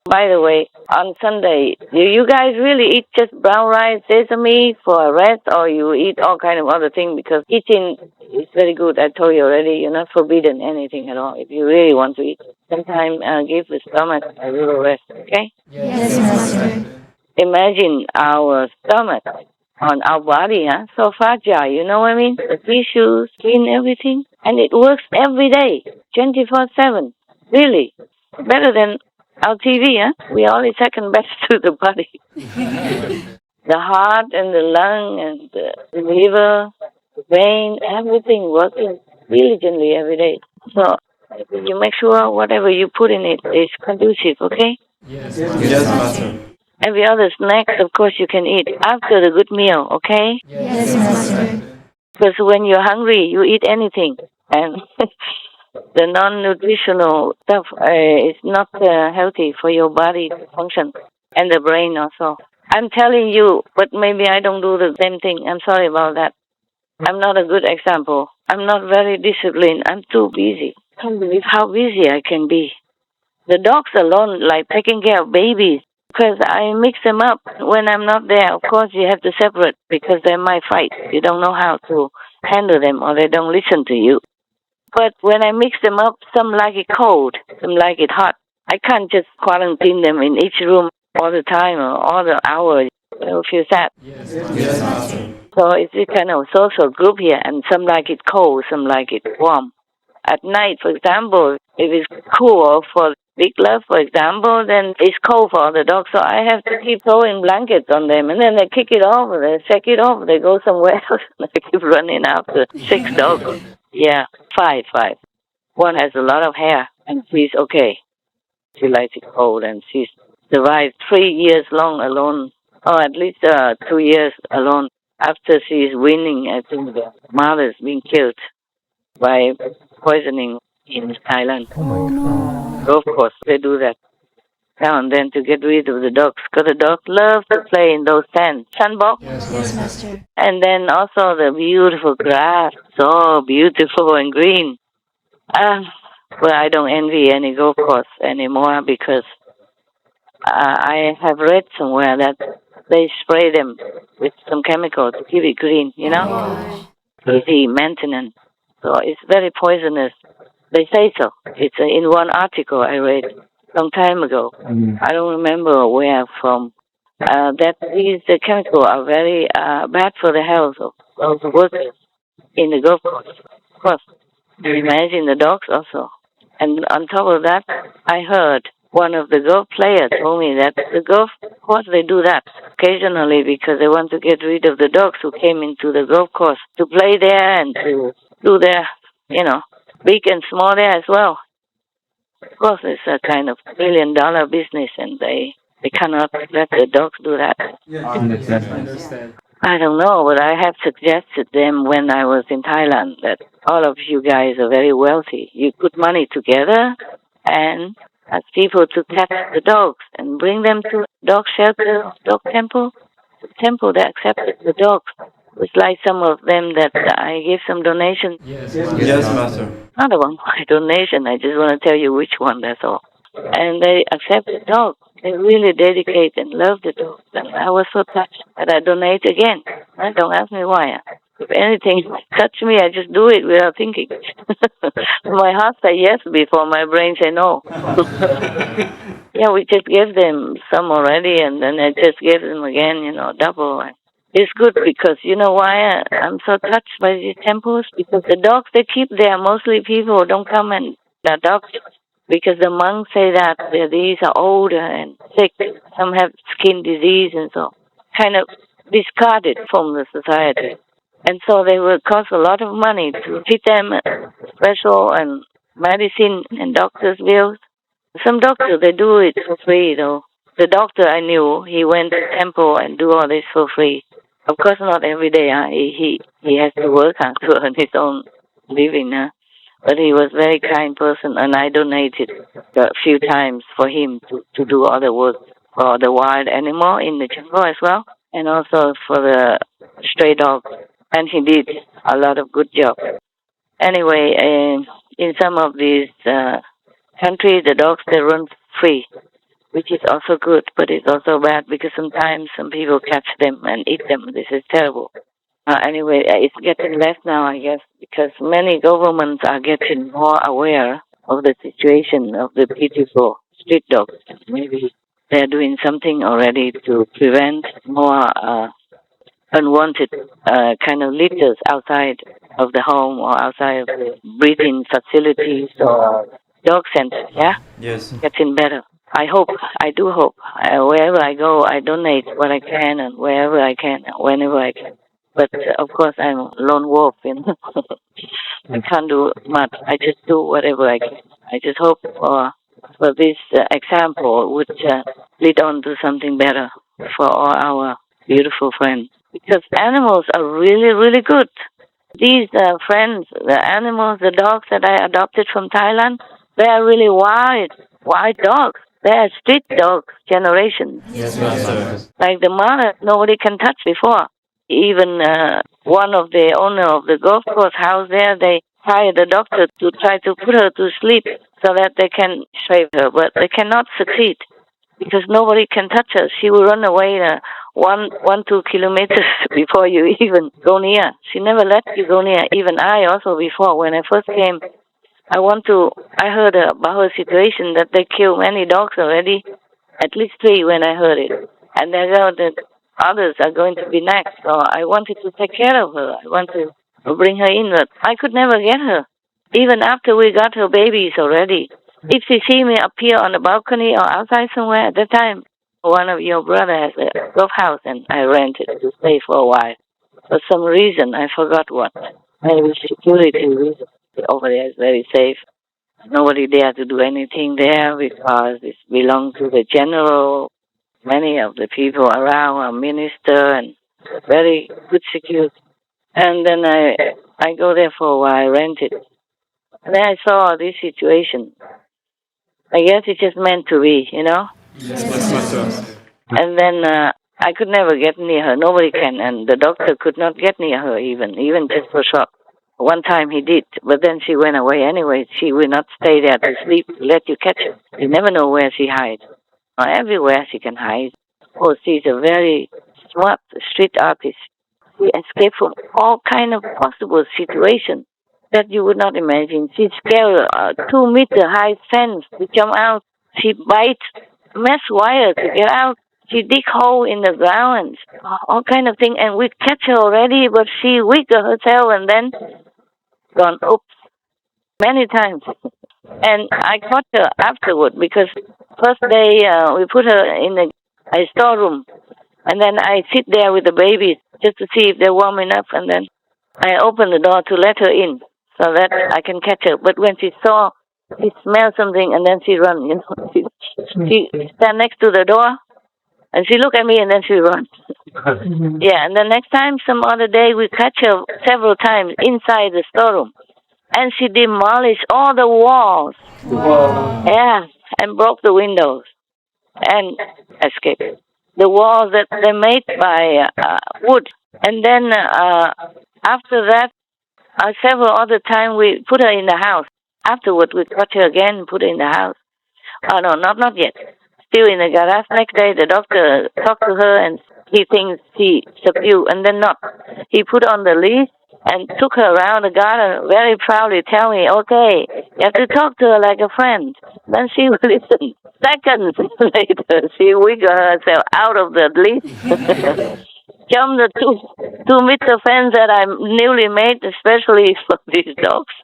By the way, on Sunday, do you guys really eat just brown rice, sesame for a rest, or you eat all kind of other things? Because eating is very good. I told you already, you're not forbidden anything at all. If you really want to eat, sometimes give the stomach a little rest, okay? Yes, Master. Imagine our stomach on our body, so fragile, you know what I mean? The tissues, skin, everything. And it works every day, 24/7. Really. Better than our TV, We are only second best to the body. The heart and the lung and the liver, the brain, everything working diligently every day. So you make sure whatever you put in it is conducive, okay? Yes, Master. Every other snacks, of course, you can eat after the good meal, okay? Yes, Master. Because when you're hungry, you eat anything. And the non-nutritional stuff is not healthy for your body to function and the brain also. I'm telling you, but maybe I don't do the same thing. I'm sorry about that. I'm not a good example. I'm not very disciplined. I'm too busy. I can't believe how busy I can be. The dogs alone, like taking care of babies, because I mix them up when I'm not there. Of course, you have to separate because they might fight. You don't know how to handle them or they don't listen to you. But when I mix them up, some like it cold, some like it hot. I can't just quarantine them in each room all the time or all the hours. They'll feel sad. Yes, Master. So it's a kind of social group here, and some like it cold, some like it warm. At night, for example, if it's cool for Big Love, for example, then it's cold for the dogs. So I have to keep throwing blankets on them, and then they kick it off, they shake it off, they go somewhere else, and I keep running after 6 dogs. Yeah, five. One has a lot of hair, and she's okay. She likes it cold, and she's survived 3 years long alone, or at least 2 years alone. After she's winning, I think the mother's being killed by poisoning in Thailand. Oh my God. Of course, they do that now and then to get rid of the dogs, because the dogs love to play in those sandbox. Yes, Master. And then also the beautiful grass, so beautiful and green. Well, I don't envy any golf course anymore because I have read somewhere that they spray them with some chemical to keep it green, you know? Easy maintenance. So it's very poisonous. They say so. It's in one article I read some time ago. I don't remember where from. That these chemicals are very bad for the health of those workers in the golf course. Of course, imagine the dogs also. And on top of that, I heard one of the golf players told me that the golf course, they do that occasionally because they want to get rid of the dogs who came into the golf course to play there and to do their, big and small there as well. Of course, it's a kind of $1 billion business, and they cannot let the dogs do that. I understand. I don't know, but I have suggested them when I was in Thailand that all of you guys are very wealthy. You put money together and ask people to catch the dogs and bring them to dog shelter, dog temple. The temple that accepted the dogs. It's like some of them that I give some donation. Yes, Master. Not a one my donation. I just want to tell you which one, that's all. And they accept the dog. They really dedicate and love the dog. And I was so touched that I donate again. Don't ask me why. If anything touch me, I just do it without thinking. My heart say yes before my brain say no. Yeah, we just gave them some already, and then I just gave them again, double. It's good because you know why I'm so touched by these temples? Because the dogs they keep there, mostly people don't come and the dogs, because the monks say that these are older and sick. Some have skin disease and so kind of discarded from the society. And so they will cost a lot of money to feed them special and medicine and doctor's bills. Some doctors, they do it for free though. The doctor I knew, he went to the temple and do all this for free. Of course, not every day. He has to work to earn his own living. But he was a very kind person, and I donated a few times for him to do all the work for the wild animal in the jungle as well, and also for the stray dogs. And he did a lot of good job. Anyway, in some of these countries, the dogs, they run free. which is also good, but it's also bad because sometimes some people catch them and eat them. This is terrible. Anyway, it's getting less now, I guess, because many governments are getting more aware of the situation of the beautiful street dogs. Maybe they're doing something already to prevent more unwanted kind of litters outside of the home or outside of the breeding facilities or dog centers, yeah? Yes. Getting better. I hope, I do hope. Wherever I go, I donate what I can and wherever I can, whenever I can. But of course, I'm a lone wolf, you know. I can't do much. I just do whatever I can. I just hope for this example would lead on to something better for all our beautiful friends. Because animals are really, really good. These friends, the animals, the dogs that I adopted from Thailand, they are really wild dogs. They are street dogs generation. Yes, Master. Like the mother, nobody can touch before. Even one of the owner of the golf course house there, they hired a doctor to try to put her to sleep so that they can save her, but they cannot succeed because nobody can touch her. She will run away 2 kilometers before you even go near. She never let you go near. Even I also before, when I first came, I heard about her situation that they killed many dogs already, at least 3 when I heard it. And the others are going to be next. So I wanted to take care of her. I want to bring her in, but I could never get her. Even after we got her babies already. If she see me appear on the balcony or outside somewhere at the time, one of your brother has a golf house and I rented to stay for a while. For some reason, I forgot what. Maybe security reason. Over there is very safe. Nobody dare to do anything there because it belongs to the general. Many of the people around are minister and very good security. And then I go there for a while, rent it. And then I saw this situation. I guess it's just meant to be, you know? Yes, Master. And then I could never get near her. Nobody can. And the doctor could not get near her even just for short. One time he did, but then she went away anyway. She will not stay there to sleep to let you catch her. You never know where she hides. Or everywhere she can hide. Oh, she's a very smart street artist. She escaped from all kind of possible situations that you would not imagine. She scaled a 2-meter high fence to jump out. She bites mesh wire to get out. She dig hole in the ground and all kind of thing. And we catch her already, but she wiggled herself and then gone oops many times. And I caught her afterward because first day we put her in a storeroom. And then I sit there with the babies just to see if they're warm enough. And then I open the door to let her in so that I can catch her. But when she smelled something and then she run, you know. She stand next to the door and she look at me and then she run. Yeah, and the next time, some other day, we catch her several times inside the storeroom. And she demolished all the walls. Wow. Yeah, and broke the windows and escaped. The walls that they made by wood. And then after that, several other times we put her in the house. Afterward, we caught her again and put her in the house. Oh, no, not yet. Still in the garage. Next day, the doctor talked to her and he thinks she subdued and then not. He put on the leash and took her around the garden, very proudly tell me, okay, you have to talk to her like a friend. Then she will listen. Seconds later, she wiggled herself out of the leash, jumped the 2-meter fence that I newly made, especially for these dogs.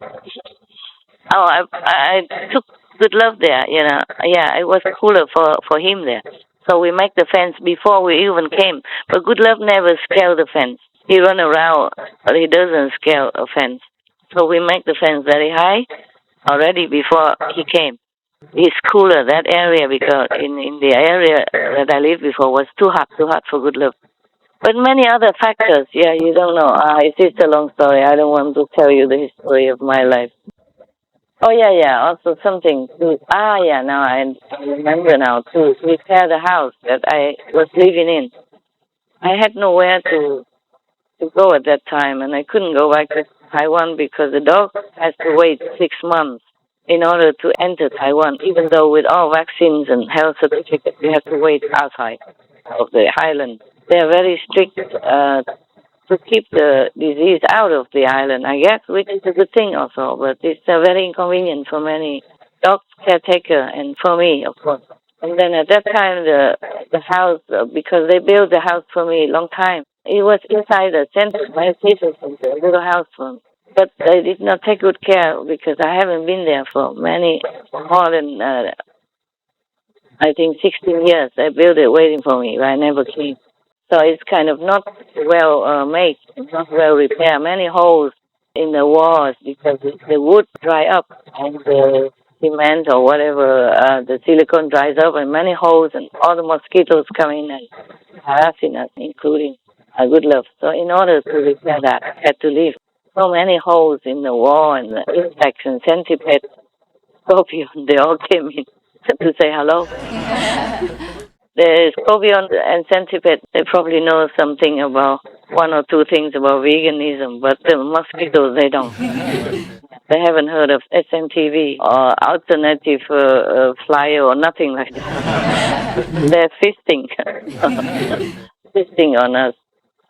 Oh, I took good love there, you know. Yeah, it was cooler for him there. So we make the fence before we even came. But good love never scaled the fence. He run around, but he doesn't scale a fence. So we make the fence very high already before he came. It's cooler, that area, because in the area that I lived before was too hot for good love. But many other factors, yeah, you don't know. It's just a long story. I don't want to tell you the history of my life. Oh, yeah, also something to, now I remember now, to repair the house that I was living in. I had nowhere to go at that time, and I couldn't go back to Taiwan because the dog has to wait 6 months in order to enter Taiwan, even though with all vaccines and health certificates, you have to wait outside of the island. They are very strict to keep the disease out of the island, I guess, which is a good thing also, but it's very inconvenient for many dog caretaker and for me, of course. And then at that time, the house, because they built the house for me a long time, it was inside the center, my sister's center, a little house for me. But they did not take good care because I haven't been there for more than, I think 16 years. They built it waiting for me, but I never came. So it's kind of not well made, not well repaired. Many holes in the walls because the wood dry up and the cement or whatever, the silicone dries up, and many holes, and all the mosquitoes come in and harassing us, including Good Love. So in order to repair that, I had to leave. So many holes in the wall, and the insects and centipedes, scorpion, they all came in to say hello. The scorpion and centipede, they probably know something about one or two things about veganism, but the mosquitoes, they don't. They haven't heard of SMTV or alternative flyer or nothing like that. They're feasting, feasting on us.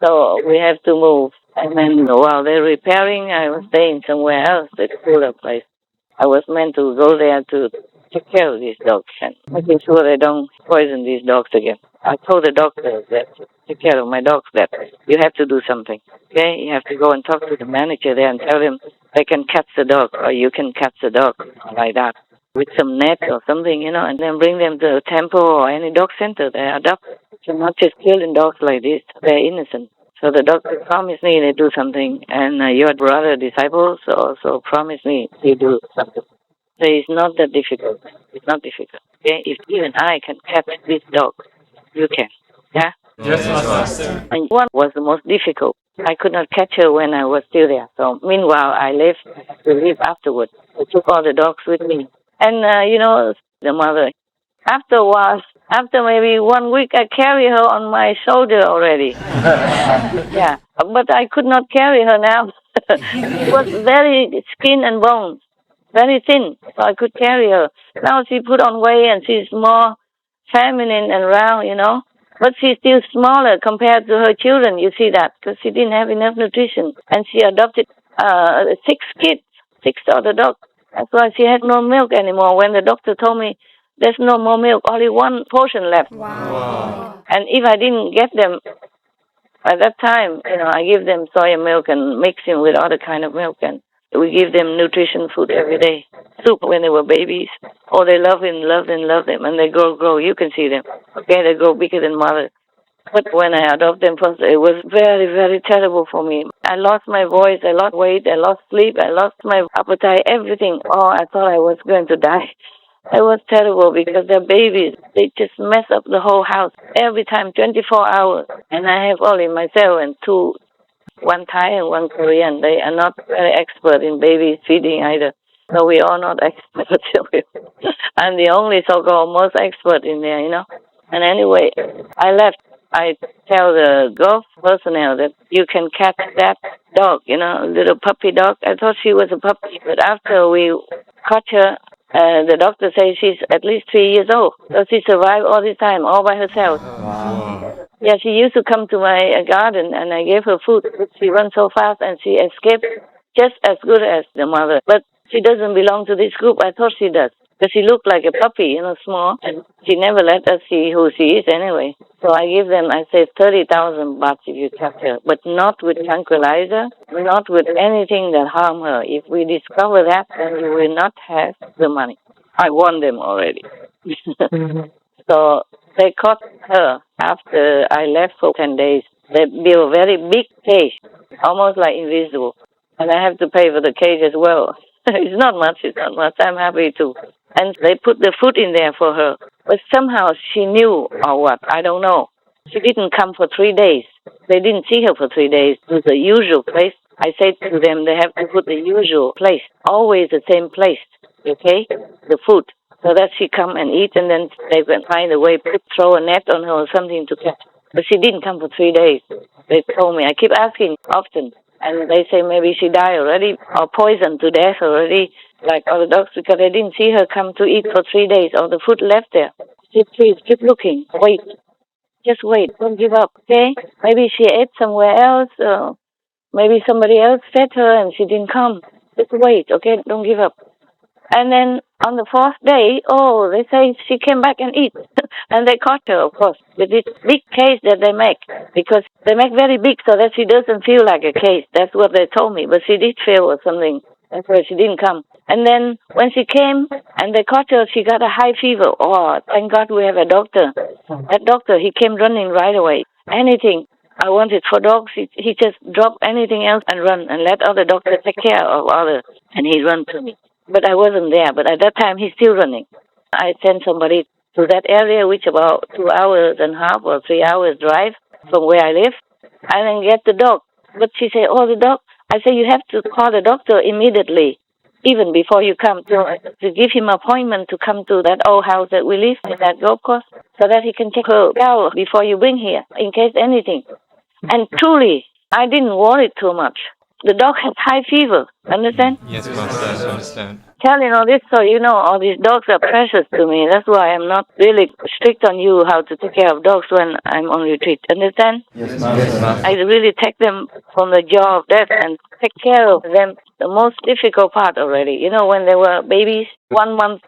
So we have to move. And then while they're repairing, I was staying somewhere else, a cooler place. I was meant to go there to take care of these dogs and making sure they don't poison these dogs again. I told the doctor that to take care of my dogs that you have to do something. Okay, you have to go and talk to the manager there and tell them they can catch the dog or you can catch the dog like that with some net or something, and then bring them to a temple or any dog center. They adopt. You're not just killing dogs like this. They're innocent. So the doctor promised me they do something, and your brother disciples also promised me to do something. So it's not that difficult. It's not difficult. Okay, if even I can catch this dog, you can. Yeah. Yes, Master. And one was the most difficult. I could not catch her when I was still there. So meanwhile, I left to leave afterwards. I took all the dogs with me, and the mother. After a while, after maybe 1 week, I carry her on my shoulder already. Yeah, but I could not carry her now. She was very skin and bones, very thin, so I could carry her. Now she put on weight and she's more feminine and round, but she's still smaller compared to her children. You see that, because she didn't have enough nutrition, and she adopted 6 kids, 6 other dogs. That's why she had no milk anymore. When the doctor told me there's no more milk, only 1 portion left. Wow. And if I didn't get them at that time, I give them soya milk and mix it with other kind of milk, and we give them nutrition food every day. Soup when they were babies. Oh, they love them, and they grow. You can see them. Okay, they grow bigger than mother. But when I adopted them first, it was very, very terrible for me. I lost my voice, I lost weight, I lost sleep, I lost my appetite, everything. Oh, I thought I was going to die. It was terrible because they're babies. They just mess up the whole house every time, 24 hours. And I have only myself and 2, 1 Thai and 1 Korean. They are not very expert in baby feeding either. So we are not experts. I'm the only so-called most expert in there, And anyway, I left. I tell the golf personnel that you can catch that dog, little puppy dog. I thought she was a puppy, but after we caught her, the doctor says she's at least 3 years old. So she survived all this time, all by herself. Wow. Yeah, she used to come to my garden, and I gave her food. She runs so fast, and she escaped just as good as the mother. But she doesn't belong to this group. I thought she does. Because she looked like a puppy, small. And she never let us see who she is anyway. So I give them, I say, 30,000 bahts if you catch her. But not with tranquilizer, not with anything that harm her. If we discover that, then we will not have the money. I warned them already. So they caught her after I left for 10 days. They built a very big cage, almost like invisible. And I have to pay for the cage as well. It's not much. I'm happy to. And they put the food in there for her. But somehow she knew or what, I don't know. She didn't come for 3 days. They didn't see her for 3 days to the usual place. I said to them they have to put the usual place, always the same place, okay, the food, so that she come and eat, and then they can find a way, throw a net on her or something to catch. But she didn't come for 3 days. They told me. I keep asking often. And they say maybe she died already or poisoned to death already. like all the dogs, because I didn't see her come to eat for 3 days. All the food left there. Please, keep looking. Wait. Just wait. Don't give up, okay? Maybe she ate somewhere else. Maybe somebody else fed her and she didn't come. Just wait, okay? Don't give up. And then on the 4th day, they say she came back and eat. And they caught her, of course, with this big case that they make. Because they make very big so that she doesn't feel like a case. That's what they told me. But she did feel or something. That's why she didn't come. And then when she came and they caught her, she got a high fever. Oh, thank God we have a doctor. That doctor, he came running right away. Anything I wanted for dogs, he just dropped anything else and run and let other doctors take care of others. And he run to me. But I wasn't there. But at that time, he's still running. I sent somebody to that area, which about 2.5 hours or 3 hours drive from where I live, and then get the dog. But she said, the dog. I said, you have to call the doctor immediately, even before you come, to give him an appointment to come to that old house that we live in, that golf course, so that he can check her out before you bring here, in case anything. And truly, I didn't worry too much. The dog had high fever, understand? Yes, Master, I understand. Telling all this so you know all these dogs are precious to me. That's why I'm not really strict on you how to take care of dogs when I'm on retreat. Understand? Yes, Master. I really take them from the jaw of death and take care of them. The most difficult part already. You know, when they were babies, 1.5 months,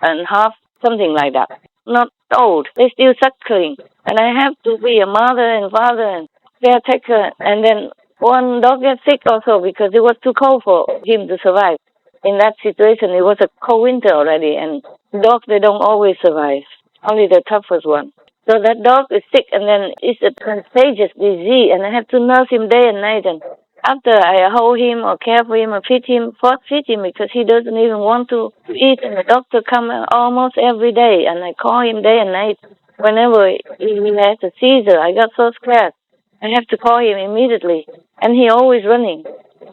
something like that. Not old. They're still suckling. And I have to be a mother and father and caretaker. And then one dog got sick also because it was too cold for him to survive. In that situation, it was a cold winter already, and dogs, they don't always survive. Only the toughest one. So that dog is sick, and then it's a contagious disease, and I have to nurse him day and night. And after I hold him or care for him or feed him, force-feed him because he doesn't even want to eat, and the doctor comes almost every day, and I call him day and night. Whenever he has a seizure, I got so scared. I have to call him immediately, and he always running.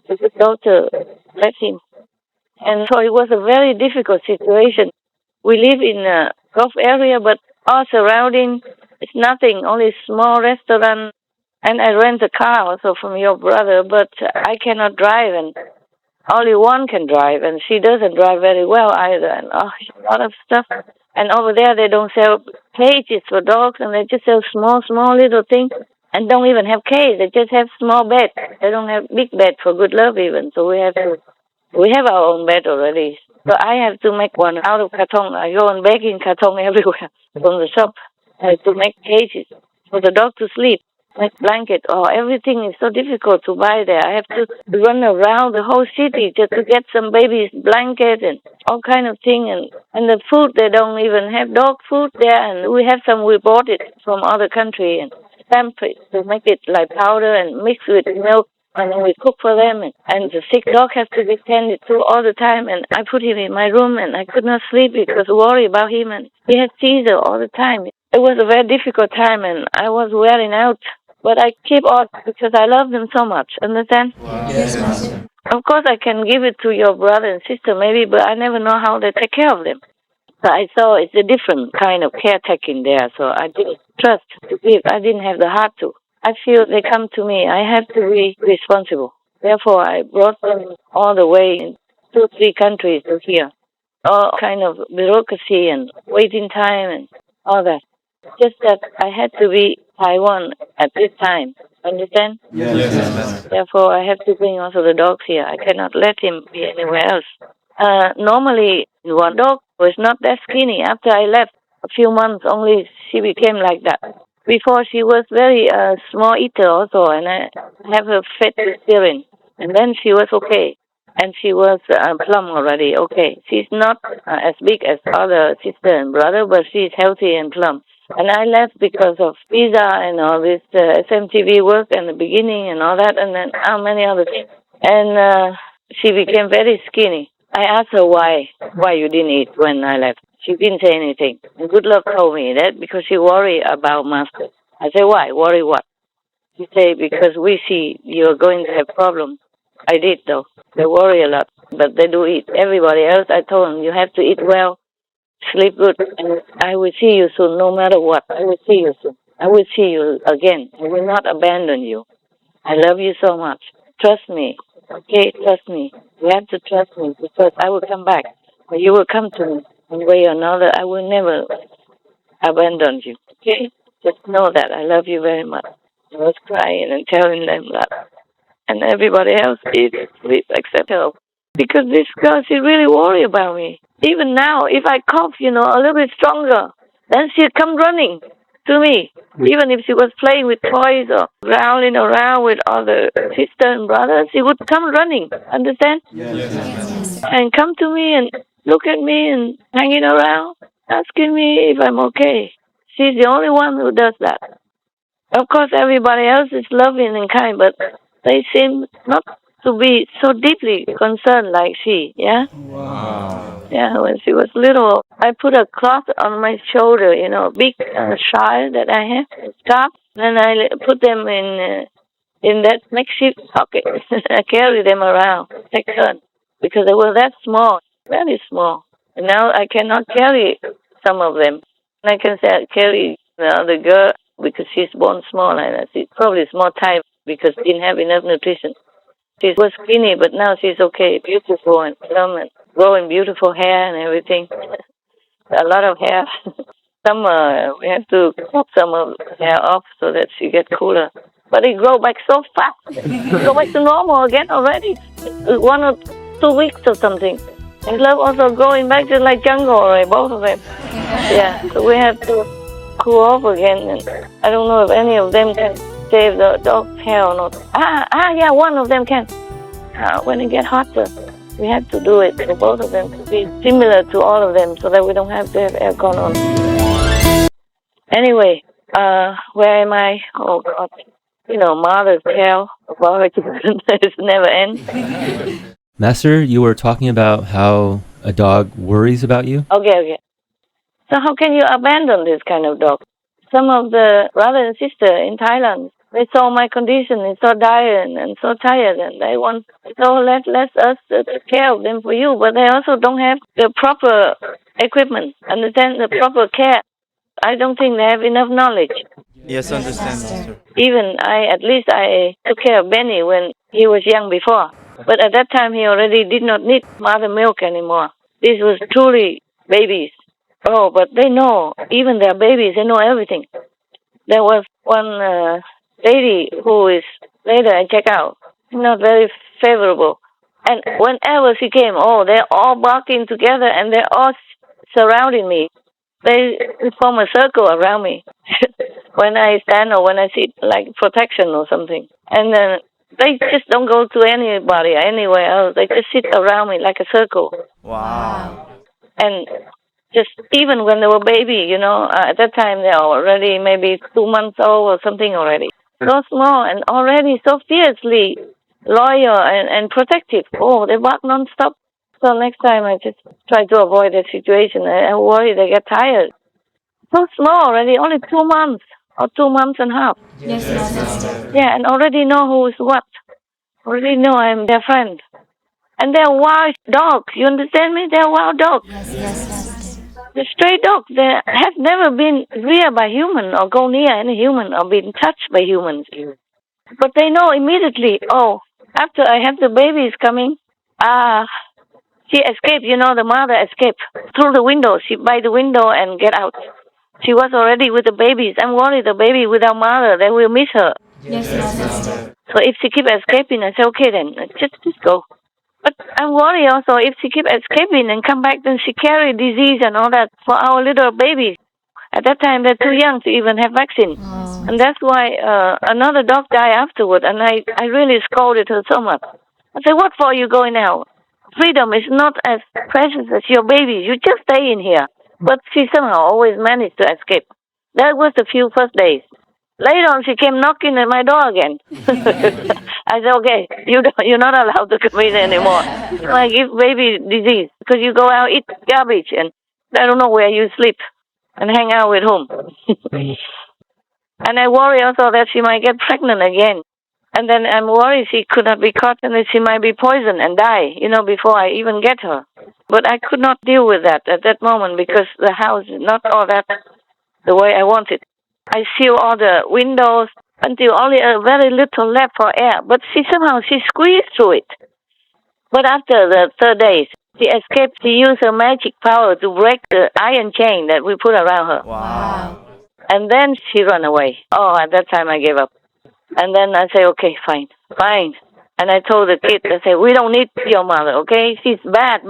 The doctor let him. And so it was a very difficult situation. We live in a Gulf area, but all surrounding is nothing, only small restaurant. And I rent a car also from your brother, but I cannot drive, and only one can drive, and she doesn't drive very well either, and a lot of stuff. And over there, they don't sell cages for dogs, and they just sell small little things, and don't even have cages. They just have small beds. They don't have big bed for good love even, so we have our own bed already. So I have to make one out of carton. I go and beg in carton everywhere from the shop. I have to make cages for the dog to sleep, make blanket. Everything is so difficult to buy there. I have to run around the whole city just to get some baby's blanket and all kind of thing. And the food, they don't even have dog food there. And we have some, we bought it from other country and stamped it to make it like powder and mix with milk. And then we cook for them, and the sick dog has to be tended to all the time. And I put him in my room, and I could not sleep because I worry about him, and he had seizure all the time. It was a very difficult time, and I was wearing out. But I keep on because I love them so much. Understand? Wow. Yes, Master. Of course, I can give it to your brother and sister maybe, but I never know how they take care of them. So I saw it's a different kind of caretaking there, so I didn't trust to give. I didn't have the heart to. I feel they come to me. I have to be responsible. Therefore, I brought them all the way in 2-3 countries to here. All kind of bureaucracy and waiting time and all that. Just that I had to be Taiwan at this time. Understand? Yes. Therefore, I have to bring also the dogs here. I cannot let him be anywhere else. Normally, one dog was not that skinny. After I left, a few months only, she became like that. Before, she was very small eater also, and I have her fed with stearin. And then she was okay. And she was plump already, okay. She's not as big as other sister and brother, but she's healthy and plump. And I left because of visa and all this SMTV work in the beginning and all that, and then how many other things. And she became very skinny. I asked her why you didn't eat when I left. She didn't say anything. And Good Love told me that because she worried about Master. I said, why? Worry what? She said, because we see you're going to have problems. I did, though. They worry a lot, but they do eat. Everybody else, I told them, you have to eat well, sleep good, and I will see you soon, no matter what. I will see you soon. I will see you again. I will not abandon you. I love you so much. Trust me. Okay, trust me. You have to trust me because I will come back. But you will come to me one way or another. I will never abandon you. Okay? Just know that I love you very much. I was crying and telling them that. And everybody else is, please accept help. Because this girl, she really worried about me. Even now, if I cough, a little bit stronger, then she'll come running to me. Even if she was playing with toys or growling around with other sisters and brothers, she would come running. Understand? Yes. And come to me and look at me and hanging around, asking me if I'm okay. She's the only one who does that. Of course, everybody else is loving and kind, but they seem not to be so deeply concerned like she, yeah? Wow. Yeah, when she was little, I put a cloth on my shoulder, big shawl that I have, scarf, and I put them in that makeshift pocket. I carry them around, take turn, because they were that small, very small. And now I cannot carry some of them. And I can carry the other girl because she's born small, and she's probably small type because she didn't have enough nutrition. She was skinny, but now she's okay, beautiful and plump and growing beautiful hair and everything. A lot of hair. We have to cut some of the hair off so that she gets cooler. But it grows back so fast. It goes back to normal again already. 1 or 2 weeks or something. And love also growing back just like jungle already, both of them. Yeah, so we have to cool off again. And I don't know if any of them can save the dog's hair or not. Yeah, one of them can. When it gets hotter, we have to do it for both of them to be similar to all of them so that we don't have to have aircon on. Anyway, where am I? Oh, God. Mother's tale about her children is never end. Master, you were talking about how a dog worries about you? Okay. So how can you abandon this kind of dog? Some of the brothers and sisters in Thailand, they saw my condition, it's so dire and so tired, and they want, let us take care of them for you, but they also don't have the proper equipment, understand, the proper care. I don't think they have enough knowledge. Yes, understand, Master. Even at least I took care of Benny when he was young before, but at that time he already did not need mother milk anymore. This was truly babies. Oh, but they know, even their babies, they know everything. There was one lady who is, later I check out, not very favorable. And whenever she came, they're all barking together and they're all surrounding me. They form a circle around me when I stand or when I sit, like protection or something. And then they just don't go to anybody or anywhere else. They just sit around me like a circle. Wow. And just even when they were baby, at that time they are already maybe 2 months old or something already. So small and already so fiercely loyal and protective. They bark non-stop. So next time I just try to avoid that situation. I worry they get tired. So small already, only 2 months or 2 months and a half. Yes, Master. Yeah, and already know who is what. Already know I'm their friend. And they're wild dogs. You understand me? They're wild dogs. Yes, Master. The stray dogs, they have never been reared by human or go near any human or been touched by humans. But they know immediately, after I have the babies coming, she escaped, the mother escaped through the window. She by the window and get out. She was already with the babies. I'm worried the baby without mother, they will miss her. Yes, Master. So if she keep escaping, I say, okay then, just go. But I'm worried also if she keep escaping and come back, then she carry disease and all that for our little babies. At that time, they're too young to even have vaccine. Oh. And that's why another dog died afterward, and I really scolded her so much. I said, what for you going now? Freedom is not as precious as your baby. You just stay in here. But she somehow always managed to escape. That was the few first days. Later on, she came knocking at my door again. I said, okay, you're not allowed to come in anymore. I give baby disease because you go out, eat garbage, and I don't know where you sleep and hang out with whom. And I worry also that she might get pregnant again. And then I'm worried she could not be caught and that she might be poisoned and die, before I even get her. But I could not deal with that at that moment because the house is not all that the way I want it. I seal all the windows until only a very little left for air. But she squeezed through it. But after the 3rd day, She escaped. She used her magic power to break the iron chain that we put around her. Wow. And then she ran away. Oh, at that time I gave up. And then I say, okay, fine. And I told the kid, I said, we don't need your mother, okay? She's bad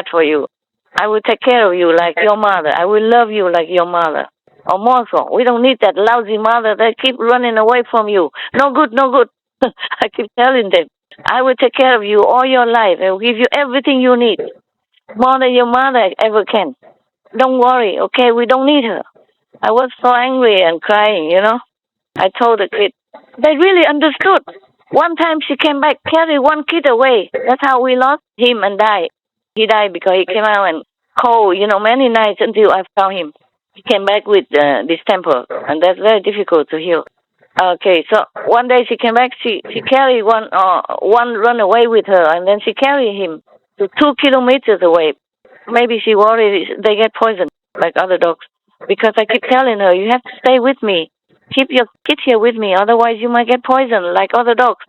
for you. I will take care of you like your mother. I will love you like your mother. Or more so. We don't need that lousy mother that keep running away from you. No good. I keep telling them, I will take care of you all your life. I will give you everything you need. More than your mother ever can. Don't worry, okay? We don't need her. I was so angry and crying, I told the kid. They really understood. One time she came back, carried one kid away. That's how we lost him and died. He died because he came out and cold, many nights until I found him. He came back with distemper, and that's very difficult to heal. Okay, so one day she came back, she carried one run away with her, and then she carried him to 2 kilometers away. Maybe she worried they get poisoned like other dogs. Because I keep telling her, you have to stay with me. Keep your kid here with me, otherwise you might get poisoned like other dogs.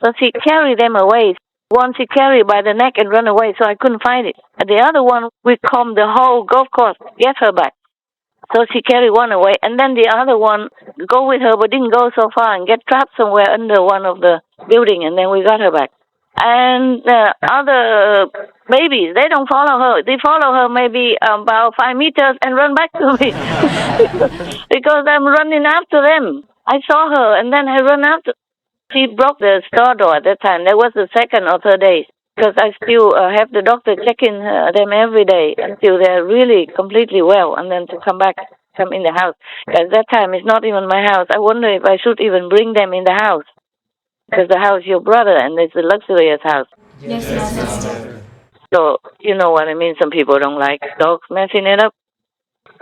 So she carried them away. One she carried by the neck and run away, so I couldn't find it. And the other one, we combed the whole golf course, get her back. So she carried one away, and then the other one go with her but didn't go so far and get trapped somewhere under one of the building, and then we got her back. And the other babies, they don't follow her. They follow her maybe about 5 meters and run back to me. Because I'm running after them. I saw her and then I run after. She broke the store door at that time. That was the second or third day. Because I still have the doctor checking them every day until they're really completely well. And then to come in the house. At that time, it's not even my house. I wonder if I should even bring them in the house. Because the house is your brother, and it's a luxurious house. Yes, Master. So, you know what I mean? Some people don't like dogs messing it up.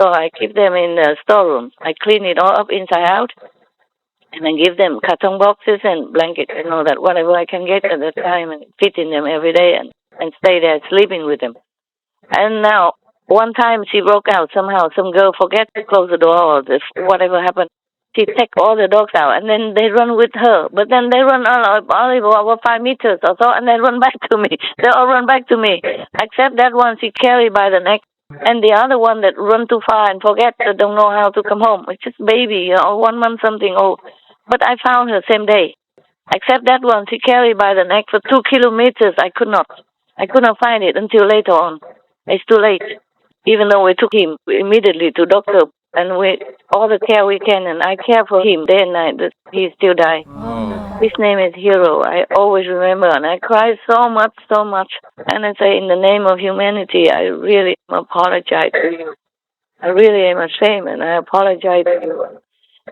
So I keep them in the storeroom. I clean it all up inside out. And I give them carton boxes and blankets and all that, whatever I can get at the time, and fit in them every day and stay there sleeping with them. And now, one time she broke out somehow. Some girl forget to close the door or whatever happened. She take all the dogs out, and then they run with her. But then they run only over 5 meters or so, and they run back to me. They all run back to me, except that one she carried by the neck, and the other one that run too far and forget, don't know how to come home. It's just baby, 1 month something old. But I found her same day. Except that one she carried by the neck for 2 kilometers. I could not find it until later on. It's too late. Even though we took him immediately to doctor. And all the care we can, and I care for him day and night, but he still died. Oh. His name is Hero. I always remember, and I cry so much. And I say, in the name of humanity, I really apologize to you. I really am ashamed, and I apologize to you.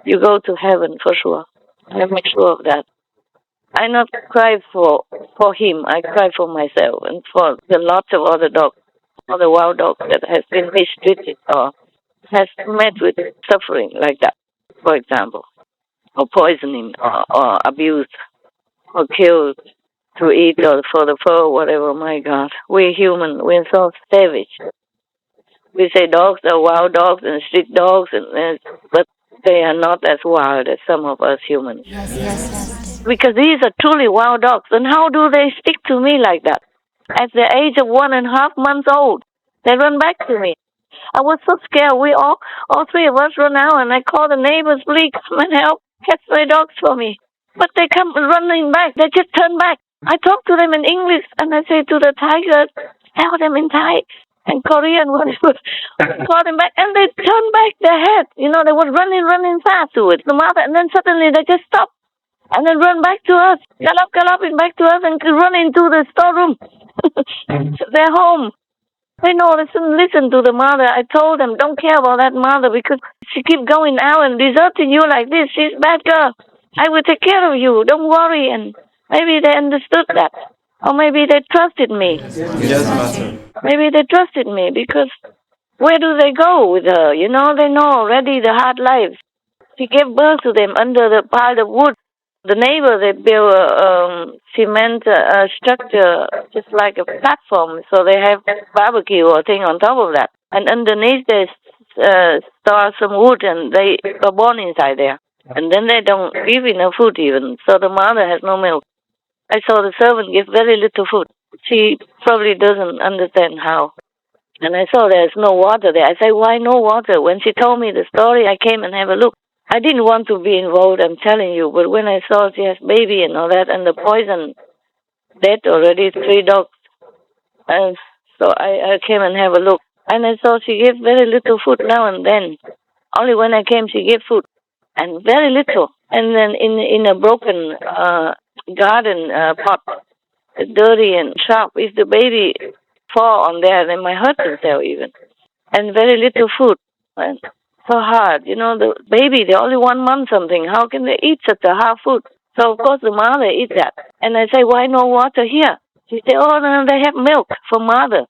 You go to heaven for sure. I make sure of that. I not cry for him. I cry for myself and for the lots of other dogs, other wild dogs that has been mistreated or has met with suffering like that, for example, or poisoning, or abused, or killed to eat or for the fur, whatever. My God, we're human. We're so savage. We say dogs are wild dogs and street dogs, but they are not as wild as some of us humans. Yes. Because these are truly wild dogs. And how do they stick to me like that? At the age of 1.5 months old, they run back to me. I was so scared. We all 3 of us run out, and I called the neighbors, please come and help, catch my dogs for me. But they come running back. They just turn back. I talk to them in English, and I say to the tigers, tell them in Thai and Korean, whatever. Call them back, and they turn back their head. They were running fast towards the mother, and then suddenly they just stop, and then run back to us, galloping back to us, and run into the storeroom. They're home. They know, listen to the mother. I told them, don't care about that mother because she keep going out and deserting you like this. She's a bad girl. I will take care of you. Don't worry. And maybe they understood that. Or maybe they trusted me. Yes, Master. Maybe they trusted me because where do they go with her? They know already the hard life. She gave birth to them under the pile of wood. The neighbor, they built a cement structure, just like a platform, so they have barbecue or thing on top of that. And underneath they store some wood, and they are born inside there. And then they don't give enough food even, so the mother has no milk. I saw the servant give very little food. She probably doesn't understand how. And I saw there's no water there. I said, why no water? When she told me the story, I came and have a look. I didn't want to be involved, I'm telling you, but when I saw she has baby and all that, and the poison dead already, 3 dogs, and so I came and have a look. And I saw she gave very little food now and then. Only when I came, she gave food, and very little. And then in a broken garden pot, dirty and sharp, if the baby fall on there, then my heart will tell even. And very little food. And so hard. You know, the baby, they're only 1 month something. How can they eat such a hard food? So, of course, the mother eats that. And I say, why no water here? She said, oh, no, they have milk for mother.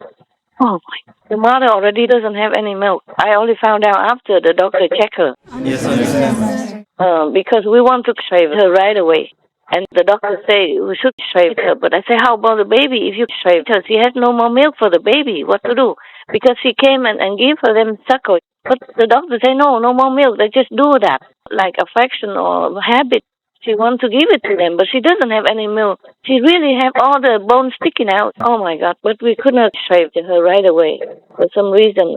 Oh, my. The mother already doesn't have any milk. I only found out after the doctor checked her. Yes, Master. Because we want to shave her right away. And the doctor say we should shave her. But I say, how about the baby? If you shave her, she has no more milk for the baby. What to do? Because she came and gave her them suckle. But the doctor say, no more milk. They just do that, like affection or habit. She wants to give it to them, but she doesn't have any milk. She really have all the bones sticking out. Oh, my God. But we could not shave her right away. For some reason,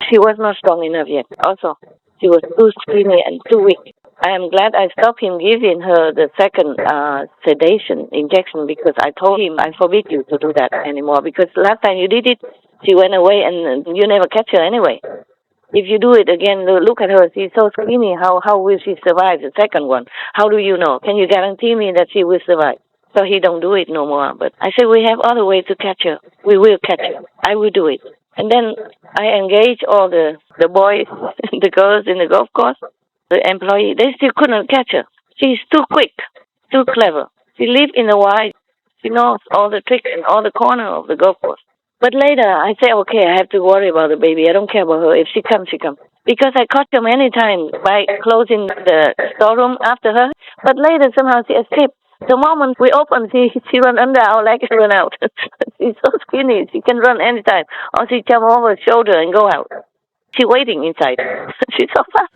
she was not strong enough yet. Also, she was too skinny and too weak. I am glad I stopped him giving her the second sedation injection because I told him I forbid you to do that anymore because last time you did it, she went away and you never catch her anyway. If you do it again, look at her. She's so skinny. How will she survive the second one? How do you know? Can you guarantee me that she will survive? So he don't do it no more. But I said, we have other ways to catch her. We will catch her. I will do it. And then I engage all the boys, the girls in the golf course, the employee. They still couldn't catch her. She's too quick, too clever. She lives in the wild. She knows all the tricks and all the corner of the golf course. But later, I say, okay, I have to worry about the baby. I don't care about her. If she comes, she comes. Because I caught her many times by closing the storeroom after her. But later, somehow, she escaped. The moment we open, she run under our leg and run out. She's so skinny. She can run anytime. Or she jump over her shoulder and go out. She's waiting inside. She's so fast.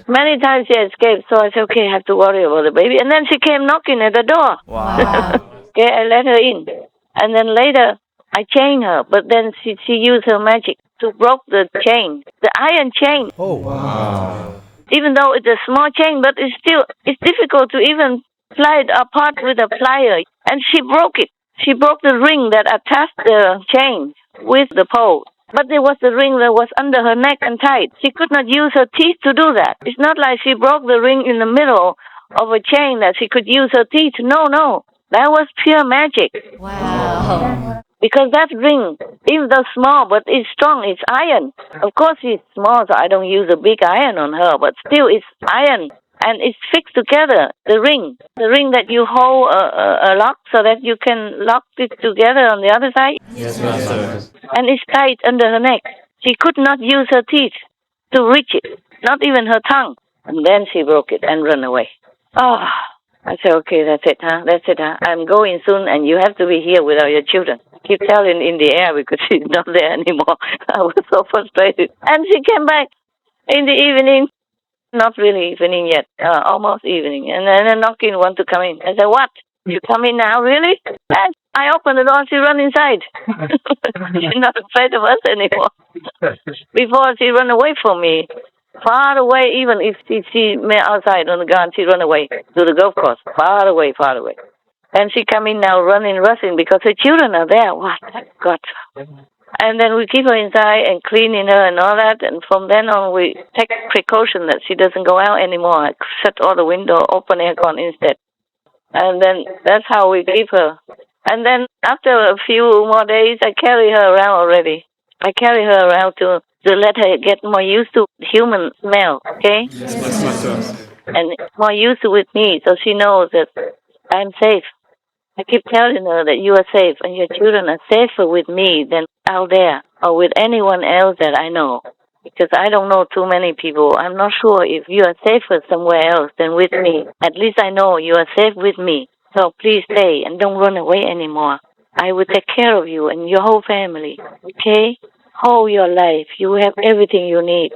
Many times she escaped. So I said, okay, I have to worry about the baby. And then she came knocking at the door. Wow. Okay, I let her in. And then later, I chained her, but then she used her magic to broke the chain, the iron chain. Oh, wow. Even though it's a small chain, but it's difficult to even ply it apart with a plier. And she broke it. She broke the ring that attached the chain with the pole. But there was the ring that was under her neck and tight. She could not use her teeth to do that. It's not like she broke the ring in the middle of a chain that she could use her teeth. No. That was pure magic. Wow. Because that ring, even though small, but it's strong, it's iron. Of course it's small, so I don't use a big iron on her, but still it's iron. And it's fixed together, the ring that you hold a lock so that you can lock it together on the other side. Yes, Master. And it's tight under her neck. She could not use her teeth to reach it, not even her tongue. And then she broke it and ran away. Oh, I said, okay, that's it, huh? I'm going soon, and you have to be here without your children. Keep telling in the air because she's not there anymore. I was so frustrated. And she came back in the evening. Not really evening yet, almost evening. And then knocking, want to come in. I said, what? You come in now, really? And I opened the door, she ran inside. She's not afraid of us anymore. Before, she ran away from me. Far away, even if she see me outside on the garden, she run away to the golf course. Far away. And she come in now running, rushing, because her children are there. What? God. And then we keep her inside and cleaning her and all that. And from then on, we take precaution that she doesn't go out anymore. I shut all the window, open aircon instead. And then that's how we keep her. And then after a few more days, I carry her around already. I carry her around to let her get more used to human smell, okay? Yes, Master. And more used to with me, so she knows that I'm safe. I keep telling her that you are safe and your children are safer with me than out there or with anyone else that I know. Because I don't know too many people. I'm not sure if you are safer somewhere else than with me. At least I know you are safe with me. So please stay and don't run away anymore. I will take care of you and your whole family, okay? Whole your life. You have everything you need.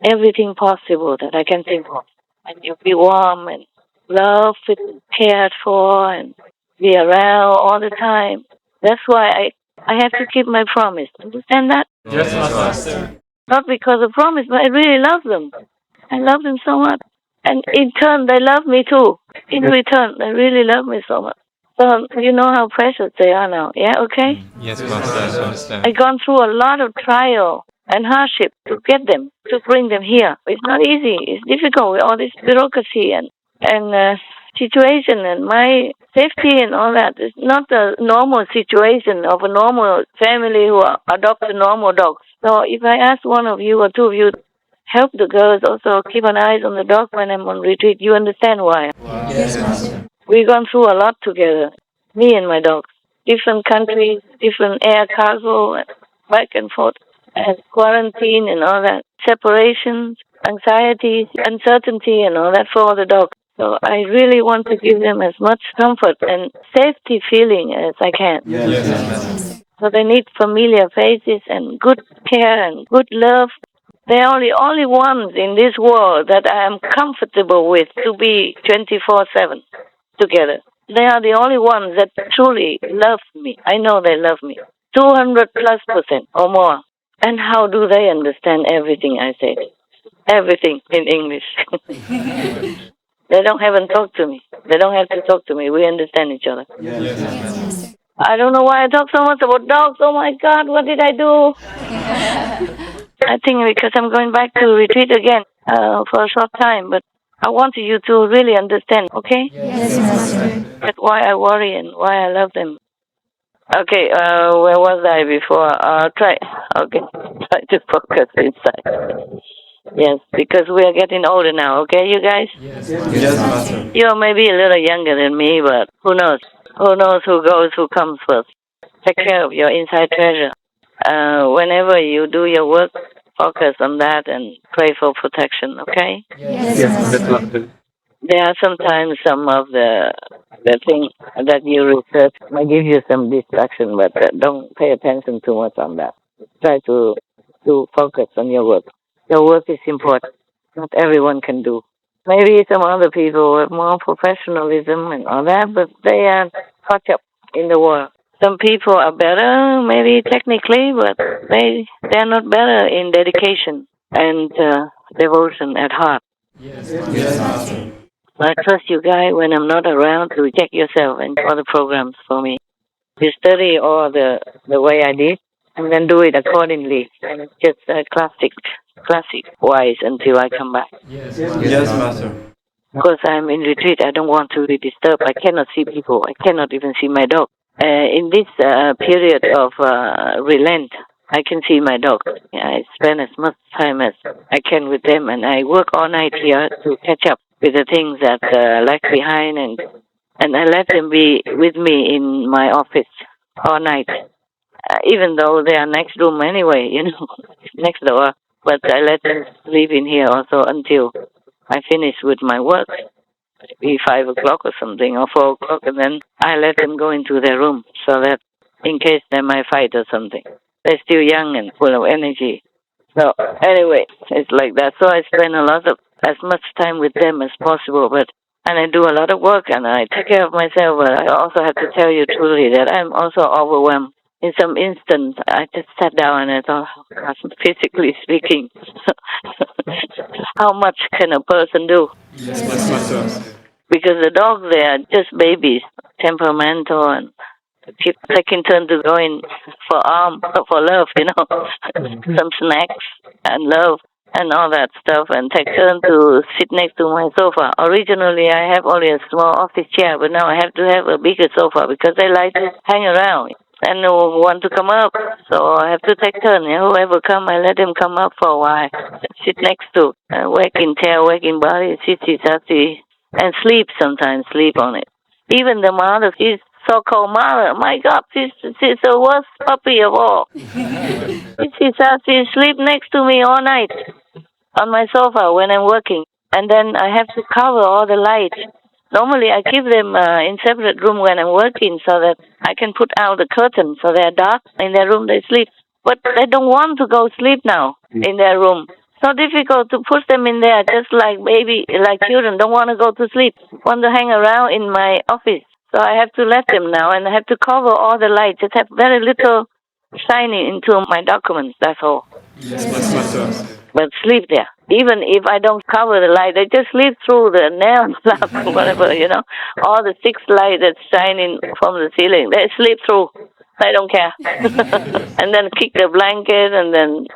Everything possible that I can think of. And you'll be warm and loved and cared for and be around all the time. That's why I have to keep my promise. Understand that? Yes, Master. Not because of promise, but I really love them. I love them so much. And in turn, they love me too. In return, they really love me so much. So you know how precious they are now. Yeah, okay? Yes, Master. I understand. I've gone through a lot of trial and hardship to get them, to bring them here. It's not easy. It's difficult with all this bureaucracy and situation and my safety and all that. It's not the normal situation of a normal family who adopt a normal dogs. So if I ask one of you or two of you, help the girls also keep an eye on the dog when I'm on retreat, you understand why. Wow. Yes, Master. We've gone through a lot together, me and my dogs. Different countries, different air cargo, and back and forth, and quarantine and all that. Separations, anxieties, uncertainty and all that for all the dogs. So I really want to give them as much comfort and safety feeling as I can. Yes, Master. So they need familiar faces and good care and good love. They're only ones in this world that I am comfortable with to be 24/7 together. They are the only ones that truly love me. I know they love me. 200+% or more. And how do they understand everything I say? Everything in English. They don't have to talk to me. They don't have to talk to me. We understand each other. Yes, Master. I don't know why I talk so much about dogs. Oh my God, what did I do? I think because I'm going back to retreat again for a short time, but I want you to really understand, okay? Yes, Master. That's why I worry and why I love them. Okay, where was I before? Try to focus inside. Yes, because we are getting older now, okay, you guys? Yes, Master. You're maybe a little younger than me, but who knows? Who knows who goes, who comes first? Take care of your inside treasure. Whenever you do your work, focus on that and pray for protection, okay? Yes, Master. There are sometimes some of the things that you research might give you some distraction, but don't pay attention too much on that. Try to focus on your work. Your work is important. Not everyone can do. Maybe some other people have more professionalism and all that, but they are caught up in the world. Some people are better, maybe technically, but they're not better in dedication and devotion at heart. Yes, Master. I trust you guys when I'm not around to check yourself and all the programs for me. You study all the way I did and then do it accordingly. And it's just classic wise until I come back. Yes, Master. Because I'm in retreat, I don't want to be disturbed. I cannot see people. I cannot even see my dog. In this period of relent, I can see my dog. I spend as much time as I can with them, and I work all night here to catch up with the things that lag behind, and I let them be with me in my office all night, even though they are next room anyway, next door. But I let them sleep in here also until I finish with my work. Be 5 o'clock or something, or 4 o'clock, and then I let them go into their room so that in case they might fight or something. They're still young and full of energy. So anyway, it's like that. So I spend as much time with them as possible, and I do a lot of work and I take care of myself, but I also have to tell you truly that I'm also overwhelmed. In some instance, I just sat down and I thought, physically speaking, how much can a person do? Yes, Master. Because the dogs, they are just babies, temperamental, and keep taking turn to go in for love, some snacks and love and all that stuff, and take turn to sit next to my sofa. Originally, I have only a small office chair, but now I have to have a bigger sofa because they like to hang around and want to come up. So I have to take turn. Whoever come, I let them come up for a while, sit next to, wagging tail, wagging body, sassy, and sleep on it. Even the mother, she's so-called mother, my God, she's the worst puppy of all. She sleep next to me all night on my sofa when I'm working. And then I have to cover all the lights. Normally I keep them in separate room when I'm working so that I can put out the curtain so they're dark. In their room they sleep. But they don't want to go sleep now in their room. So difficult to push them in there, just like children don't want to go to sleep, want to hang around in my office. So I have to let them now, and I have to cover all the light. Just have very little shining into my documents, that's all. Yes, Master. But sleep there. Even if I don't cover the light, they just sleep through the nail lamp, whatever, all the 6 lights that's shining from the ceiling. They sleep through. I don't care. And then kick the blanket and then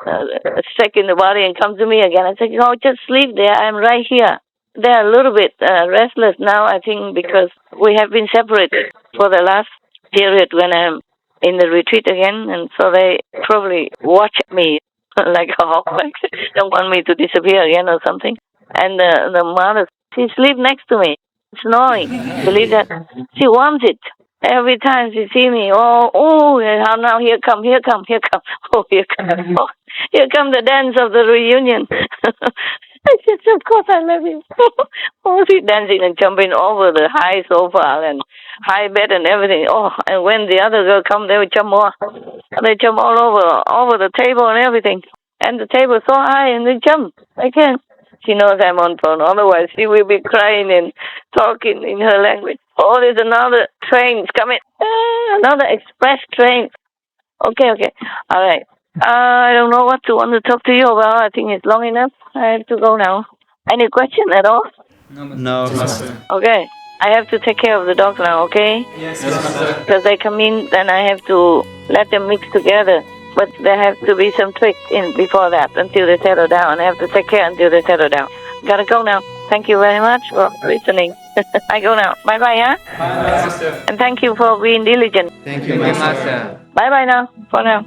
shake in the body and come to me again. I say, just sleep there. I'm right here. They're a little bit restless now, I think, because we have been separated for the last period when I'm in the retreat again. And so they probably watch me like a hawk, like don't want me to disappear again or something. And the mother, she sleeps next to me, snoring. Believe that? She wants it. Every time she see me, now here come. Oh, here come. Oh, here come the dance of the reunion. I said, of course I love you. She's dancing and jumping over the high sofa and high bed and everything. And when the other girl come, they will jump more. They jump all over the table and everything. And the table is so high and they jump. I can't. She knows I'm on phone. Otherwise, she will be crying and talking in her language. Oh, there's another train coming. Another express train. Okay. All right. I don't know what to want to talk to you about. I think it's long enough. I have to go now. Any question at all? No, Master. Okay. I have to take care of the dog now, okay? Yes, Master. Because they come in, then I have to let them mix together. But there have to be some tricks in before that, until they settle down. I have to take care until they settle down. Gotta go now. Thank you very much for listening. I go now. Bye-bye, huh? Bye, Master. And thank you for being diligent. Thank you, Master. Bye-bye now, for now.